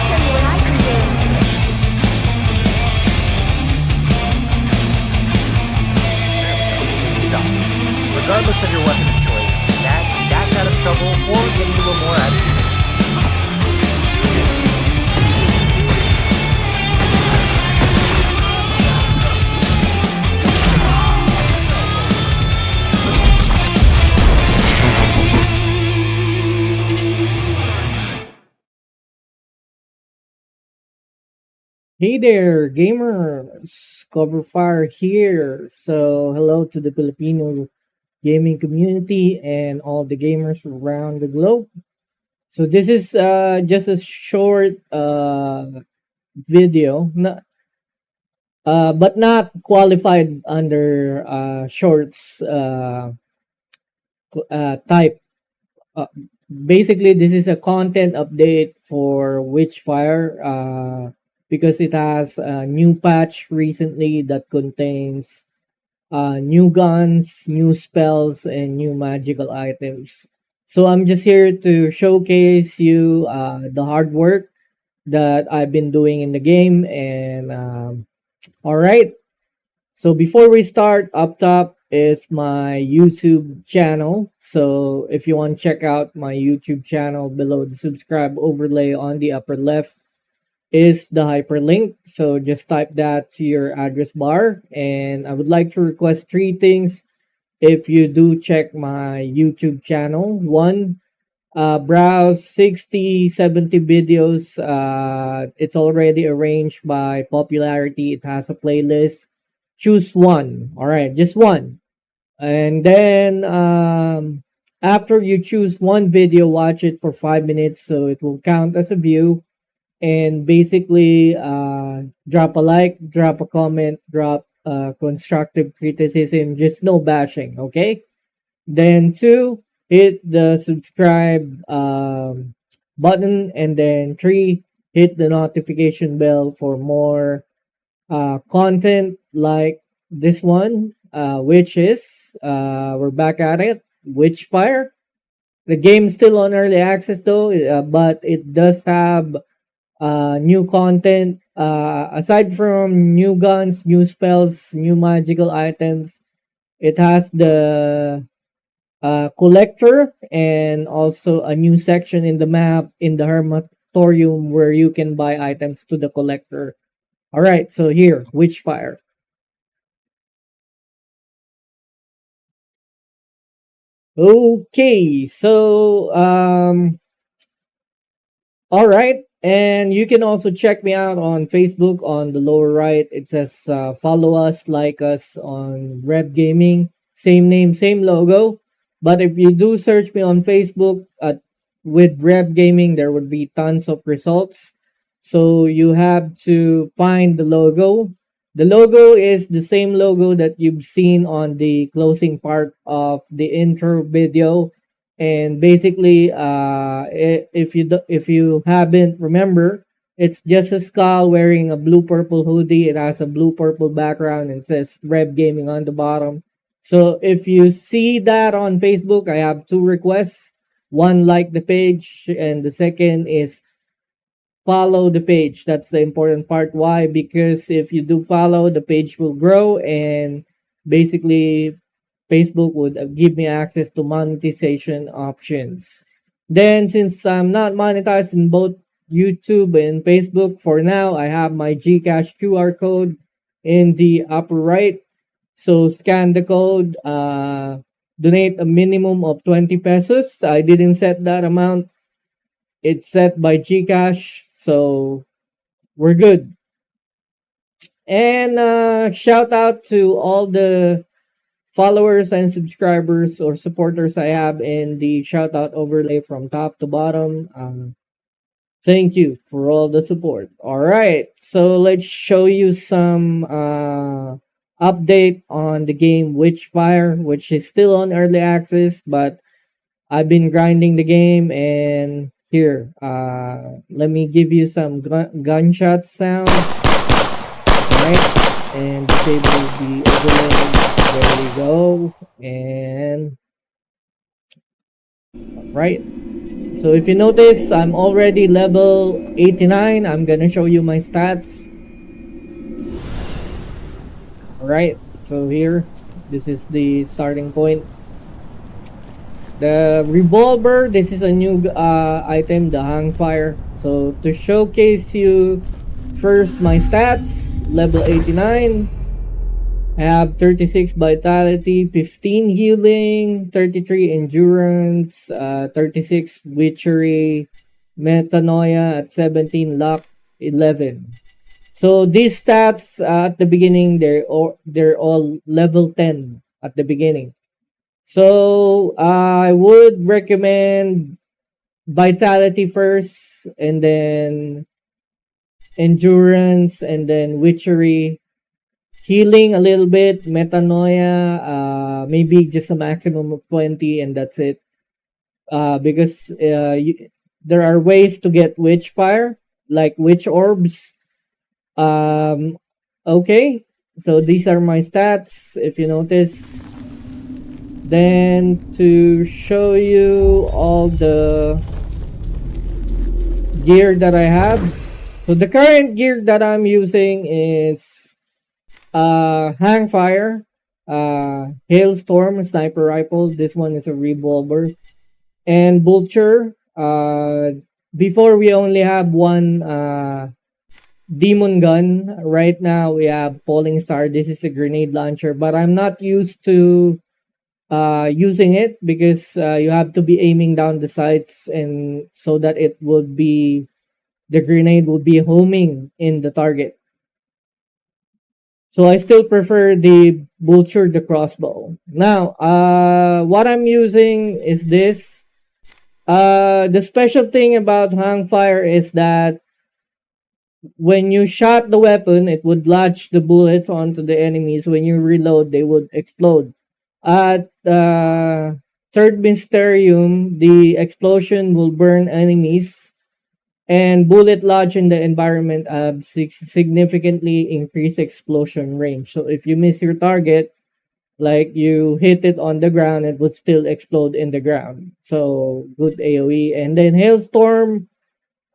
show you what I can do. Zombies. Regardless of your weapon of choice, that's out of trouble or getting a little more out of you. Hey there, gamers! Coverfire here. So, hello to the Filipino gaming community and all the gamers around the globe. So, this is just a short video, but not qualified under shorts type. Uh, Basically, this is a content update for Witchfire because it has a new patch recently that contains new guns, new spells, and new magical items. So I'm just here to showcase you the hard work that I've been doing in the game. And all right, so before we start, up top is my YouTube channel. So if you want to check out my YouTube channel, below the subscribe overlay on the upper left is the hyperlink. So just type that to your address bar. And I would like to request three things if you do check my YouTube channel. One, browse 60, 70 videos. It's already arranged by popularity. It has a playlist. Choose one. All right, just one. And then after you choose one video, watch it for 5 minutes so it will count as a view. And basically, drop a like, drop a comment, drop constructive criticism, just no bashing, okay? Then two, hit the subscribe button, and then three, hit the notification bell for more content like this one, which is we're back at it, Witchfire. The game's still on early access though, but it does have new content. Aside from new guns, new spells, new magical items, it has the collector and also a new section in the map in the Hermatorium where you can buy items to the collector. All right, so here, Witchfire. Okay, so all right, and you can also check me out on Facebook on the lower right. It says follow us, like us on Rev Gaming. Same name, same logo. But if you do search me on Facebook with Rev Gaming, there would be tons of results. So you have to find the logo. The logo is the same logo that you've seen on the closing part of the intro video. And basically, if you haven't remember, it's just a skull wearing a blue purple hoodie. It has a blue purple background and says Rev Gaming on the bottom. So if you see that on Facebook, I have two requests. One, like the page, and the second is follow the page. That's the important part. Why? Because if you do follow, the page will grow, and basically Facebook would give me access to monetization options. Then, since I'm not monetized in both YouTube and Facebook for now, I have my Gcash QR code in the upper right. So scan the code, donate a minimum of 20 pesos. I didn't set that amount. It's set by Gcash, so we're good. And shout out to all the followers and subscribers or supporters I have in the shout out overlay from top to bottom. Thank you for all the support. All right, so let's show you some update on the game Witchfire, which is still on early access, but I've been grinding the game. And here, let me give you some gunshot sounds. All right, and disable the overlay. There we go. And all right, So if you notice, I'm already level 89. I'm gonna show you my stats. Alright, so here, this is the starting point. The revolver, this is a new item, the hangfire. So to showcase you first my stats, level 89. I have 36 vitality, 15 healing, 33 endurance, 36 witchery, metanoia at 17, luck 11. So these stats at the beginning, they're all level 10 at the beginning. So I would recommend vitality first, and then endurance, and then witchery, healing a little bit, metanoia, maybe just a maximum of 20, and that's it. Because there are ways to get witchfire, like witch orbs. Um, okay, so these are my stats, if you notice. Then to show you all the gear that I have. So the current gear that I'm using is hangfire, hailstorm sniper rifle. This one is a revolver, and vulture. Before we only have one demon gun. Right now we have falling star. This is a grenade launcher, but I'm not used to using it because you have to be aiming down the sights, and so that it would be the grenade will be homing in the target. So I still prefer the vulture, the crossbow. Now, what I'm using is this. The special thing about hangfire is that when you shot the weapon, it would lodge the bullets onto the enemies. When you reload, they would explode. At third Mysterium, the explosion will burn enemies, and bullet lodge in the environment have significantly increased explosion range. So if you miss your target, like you hit it on the ground, it would still explode in the ground. So good AoE. And then Hailstorm,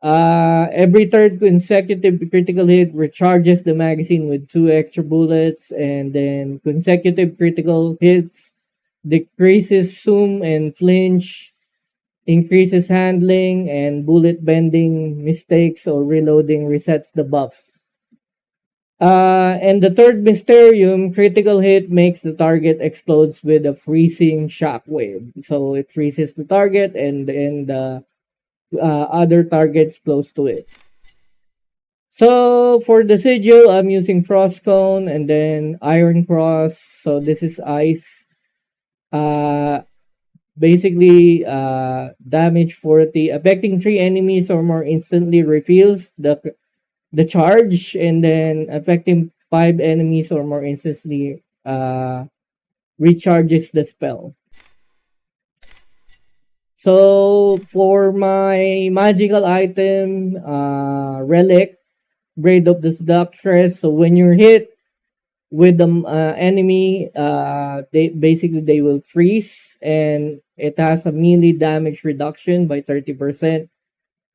every third consecutive critical hit recharges the magazine with 2 extra bullets, and then consecutive critical hits decreases zoom and flinch, increases handling, and bullet bending mistakes or reloading resets the buff. And the third Mysterium, critical hit makes the target explodes with a freezing shockwave. So it freezes the target, and the other targets close to it. So for the sigil, I'm using Frost Cone and then Iron Cross. So this is ice. Uh, Basically, damage 40, affecting 3 enemies or more instantly refills the charge, and then affecting 5 enemies or more instantly recharges the spell. So for my magical item, relic, Braid of the Seductress. So when you're hit with the enemy, they will freeze, and it has a melee damage reduction by 30%.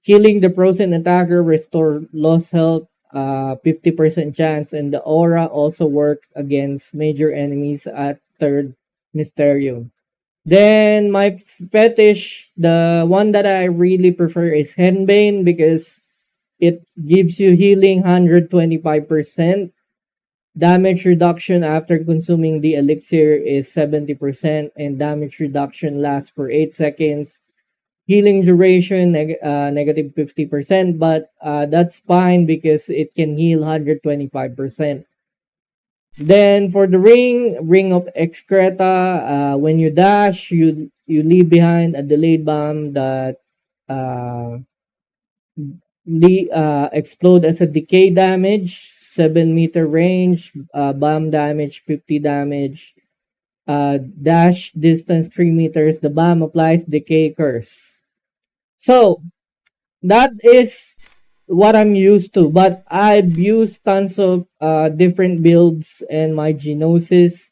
Killing the frozen attacker restore lost health 50% chance, and the aura also work against major enemies at third Mysterium. Then my fetish, the one that I really prefer is Henbane, because it gives you healing 125%. Damage reduction after consuming the elixir is 70%, and damage reduction lasts for 8 seconds. Healing duration negative 50%, but that's fine because it can heal 125%. Then for the ring of Excreta, when you dash, you leave behind a delayed bomb that uh, explode as a decay damage, 7-meter range, bomb damage 50 damage, dash distance 3 meters. The bomb applies decay curse. So that is what I'm used to, but I've used tons of different builds, and my Gnosis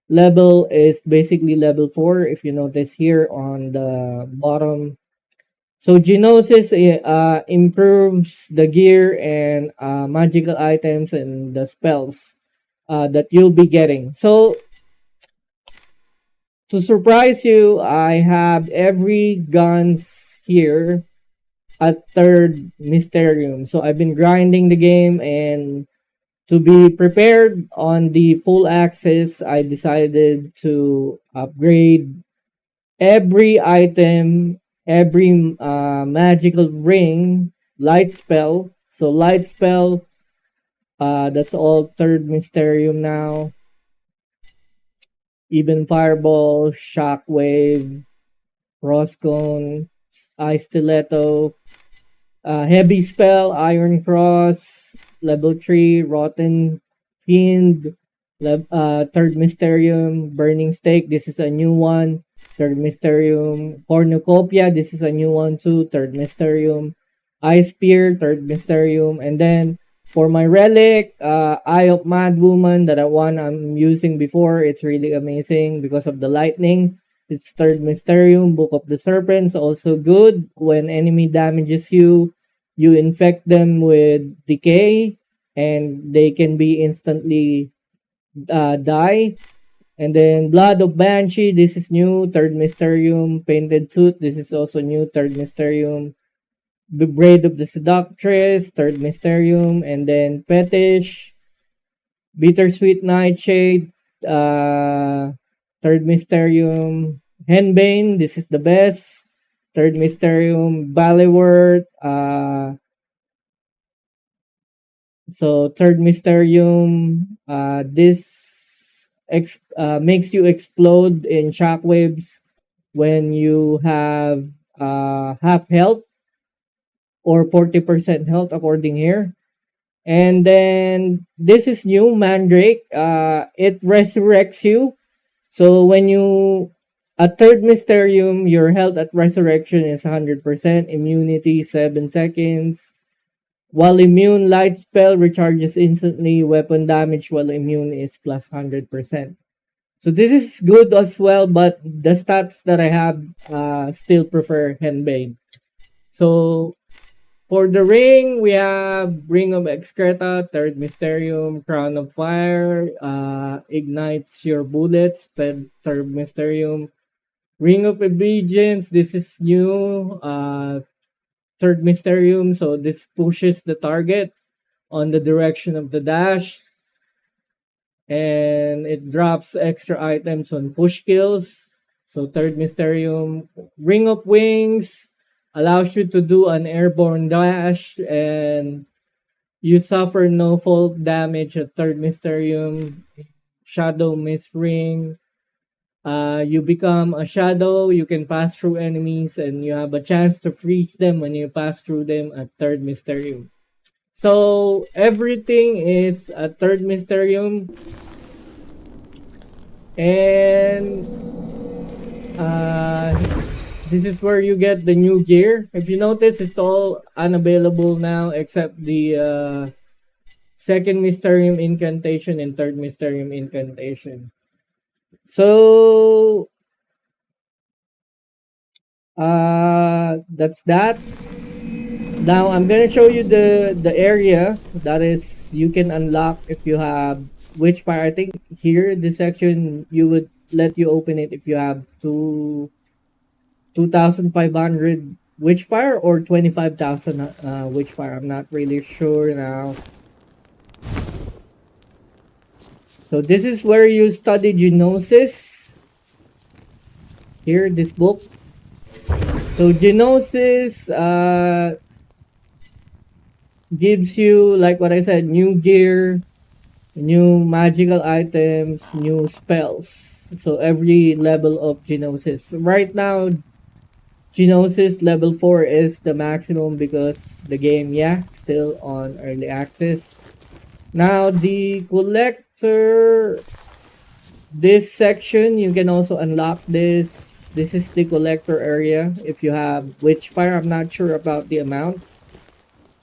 level is basically level 4. If you notice here on the bottom, So Gnosis improves the gear and magical items and the spells that you'll be getting. So to surprise you, I have every guns here at third Mysterium. So I've been grinding the game, and to be prepared on the full access, I decided to upgrade every item, every magical ring, light spell. So light spell, that's all third Mysterium now. Even fireball, shockwave, Roscone, ice stiletto, heavy spell, Iron Cross, level 3, Rotten Fiend, third Mysterium, Burning Stake, this is a new one. Third Mysterium, Cornucopia, this is a new one too. Third Mysterium, Ice Spear, third Mysterium, and then for my relic, Eye of Mad Woman, that one I'm using before, it's really amazing because of the lightning. It's third Mysterium, Book of the Serpents, also good. When enemy damages you, you infect them with decay, and they can be instantly die. And then Blood of Banshee, this is new, third Mysterium. Painted Tooth, this is also new, third Mysterium. The Braid of the Seductress, third Mysterium. And then Fetish, Bittersweet Nightshade, third Mysterium. Henbane, this is the best, third Mysterium. Ballyworth, so third Mysterium, this makes you explode in shockwaves when you have half health or 40% health according here. And then this is new, Mandrake. It resurrects you. So when you at third Mysterium, your health at resurrection is 100%, immunity 7 seconds. While immune, light spell recharges instantly. Weapon damage while immune is plus 100%. So this is good as well, but the stats that I have still prefer Henbane. So for the ring, we have Ring of Excreta, third Mysterium, Crown of Fire, ignites your bullets, third Mysterium. Ring of Obedience, this is new, third Mysterium, so this pushes the target on the direction of the dash, and it drops extra items on push kills. So third Mysterium. Ring of Wings allows you to do an airborne dash, and you suffer no fall damage at third Mysterium. Shadow Mist Ring, you become a shadow, you can pass through enemies, and you have a chance to freeze them when you pass through them at third Mysterium. So everything is a third Mysterium, and this is where you get the new gear. If you notice, it's all unavailable now except the second Mysterium Incantation and third Mysterium Incantation. So that's that. Now I'm gonna show you the area that is you can unlock if you have Witchfire. I think here this section you would let you open it if you have 2,500 Witchfire or 25,000 Witchfire. I'm not really sure now. So this is where you study Gnosis. Here, this book. So Gnosis gives you, like what I said, new gear, new magical items, new spells. So every level of Gnosis. Right now, Gnosis level 4 is the maximum because the game, yeah, still on early access. Now the collector, this section, you can also unlock this. This is the collector area if you have Witchfire. I'm not sure about the amount.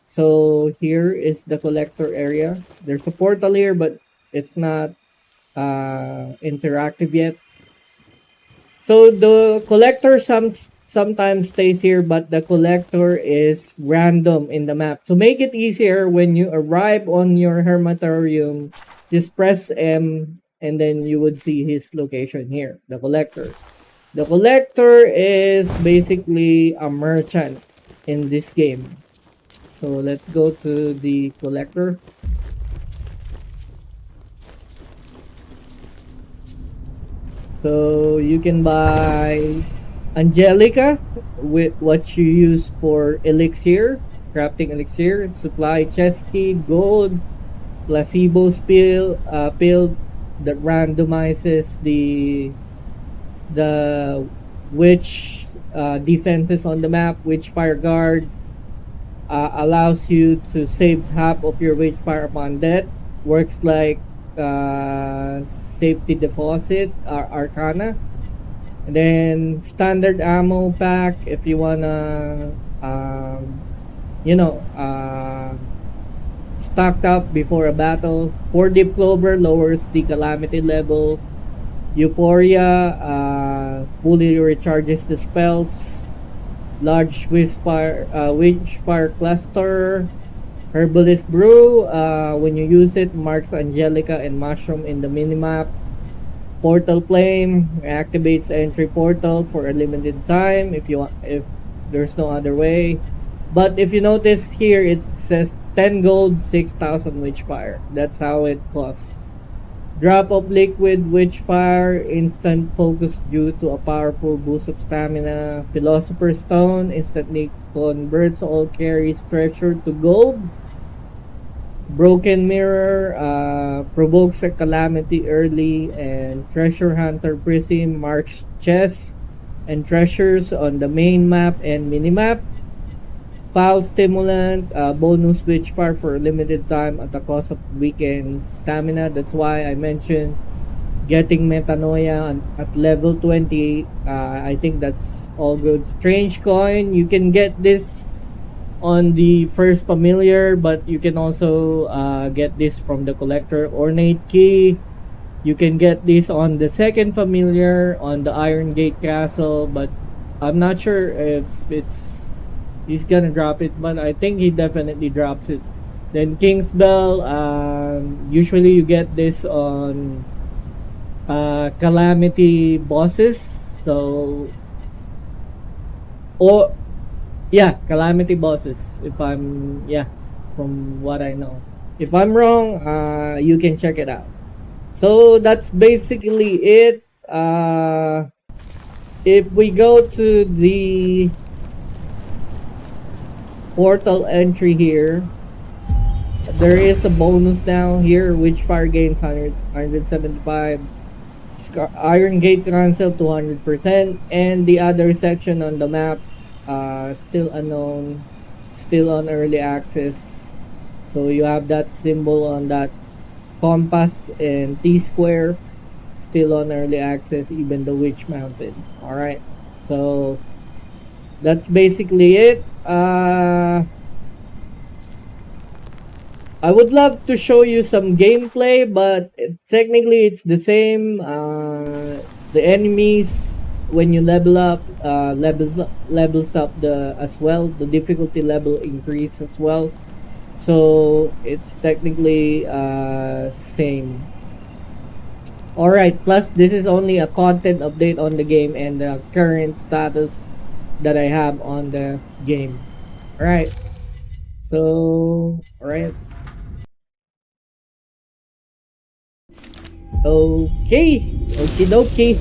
So here is the collector area. There's a portal here, but it's not interactive yet. So the collector sometimes stays here, but the collector is random in the map. To make it easier, when you arrive on your hermitarium, just press M and then you would see his location here, the collector. The collector is basically a merchant in this game. So let's go to the collector. So you can buy Angelica with what you use for elixir, crafting elixir, supply chest key, gold, placebo pill that randomizes the witch defenses on the map. Witchfire guard allows you to save half of your witchfire upon death. Works like safety deposit or arcana. And then standard ammo pack if you wanna you know stocked up before a battle. 4 deep clover lowers the calamity level. Euphoria fully recharges the spells. Large witchfire cluster. Herbalist brew when you use it marks Angelica and mushroom in the minimap. Portal flame activates entry portal for a limited time if there's no other way. But if you notice here, it says 10 gold, 6,000 witchfire. That's how it costs. Drop of liquid witchfire, instant focus due to a powerful boost of stamina. Philosopher's stone instantly converts all carries treasure to gold. Broken mirror provokes a calamity early, and treasure hunter prism marks chests and treasures on the main map and minimap. Foul stimulant bonus witchfire for a limited time at the cost of weakened stamina. That's why I mentioned getting metanoia at level 20. I think that's all good. Strange coin, you can get this on the first familiar, but you can also get this from the collector. Ornate key, you can get this on the second familiar on the Iron Gate Castle, but I'm not sure if he's gonna drop it, but I think he definitely drops it. Then King's Bell, usually you get this on calamity bosses. So, or yeah, calamity bosses. If I'm from what I know. If I'm wrong, you can check it out. So that's basically it. If we go to the portal entry here, there is a bonus down here. Witchfire gains 175. Iron Gate cancel 200%, and the other section on the map still unknown, still on early access. So you have that symbol on that compass and T-square still on early access, even the Witch Mountain. All right, so that's basically it. I would love to show you some gameplay, but technically it's the same. The enemies, when you level up, levels up as well. The difficulty level increase as well. So it's technically same. Alright, plus this is only a content update on the game and the current status that I have on the game. Alright. So, alright. Okay, okie dokie.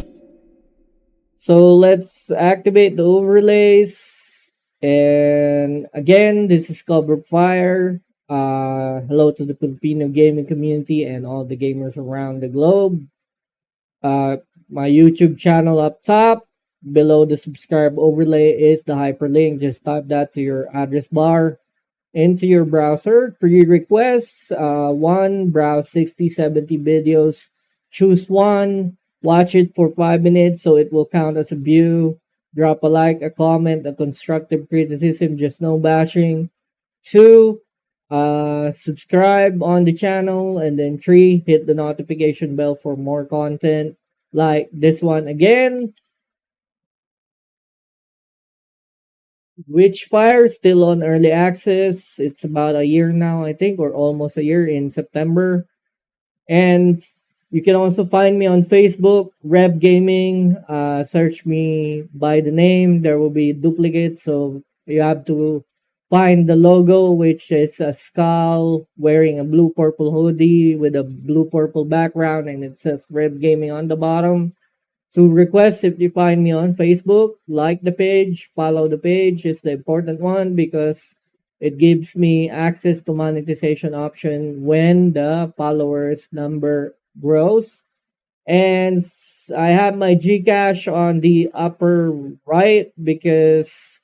So let's activate the overlays. And again, this is Covered Fire. Hello to the Filipino gaming community and all the gamers around the globe. My YouTube channel up top. Below the subscribe overlay is the hyperlink. Just type that to your address bar into your browser. 3 requests. One, browse 60, 70 videos. Choose one. Watch it for 5 minutes so it will count as a view. Drop a like, a comment, a constructive criticism, just no bashing. 2, subscribe on the channel. And then 3, hit the notification bell for more content like this one. Again, Witchfire still on early access. It's about a year now, I think, or almost a year in September. And you can also find me on Facebook, Rev Gaming. Search me by the name. There will be duplicates, so you have to find the logo, which is a skull wearing a blue purple hoodie with a blue purple background, and it says Rev Gaming on the bottom. To request, if you find me on Facebook, like the page, follow the page is the important one because it gives me access to monetization option when the followers number grows. And I have my Gcash on the upper right because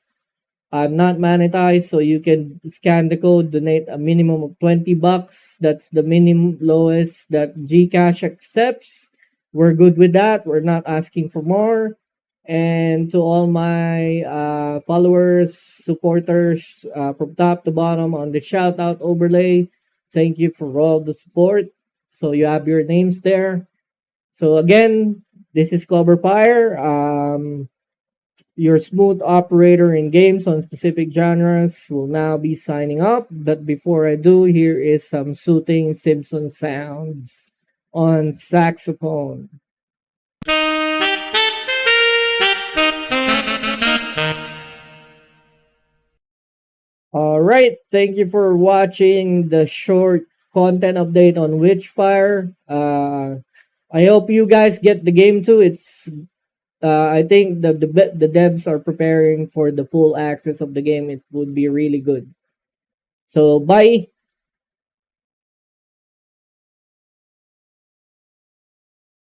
I'm not monetized, so you can scan the code, donate a minimum of $20. That's the minimum lowest that Gcash accepts. We're good with that. We're not asking for more. And to all my followers, supporters, from top to bottom on the shout out overlay, thank you for all the support. So you have your names there. So again, this is Cloverfire. Your smooth operator in games on specific genres will now be signing up. But before I do, here is some soothing Simpson sounds on saxophone. All right, thank you for watching the short content update on Witchfire. I hope you guys get the game too. It's I think the devs are preparing for the full access of the game. It would be really good. So bye.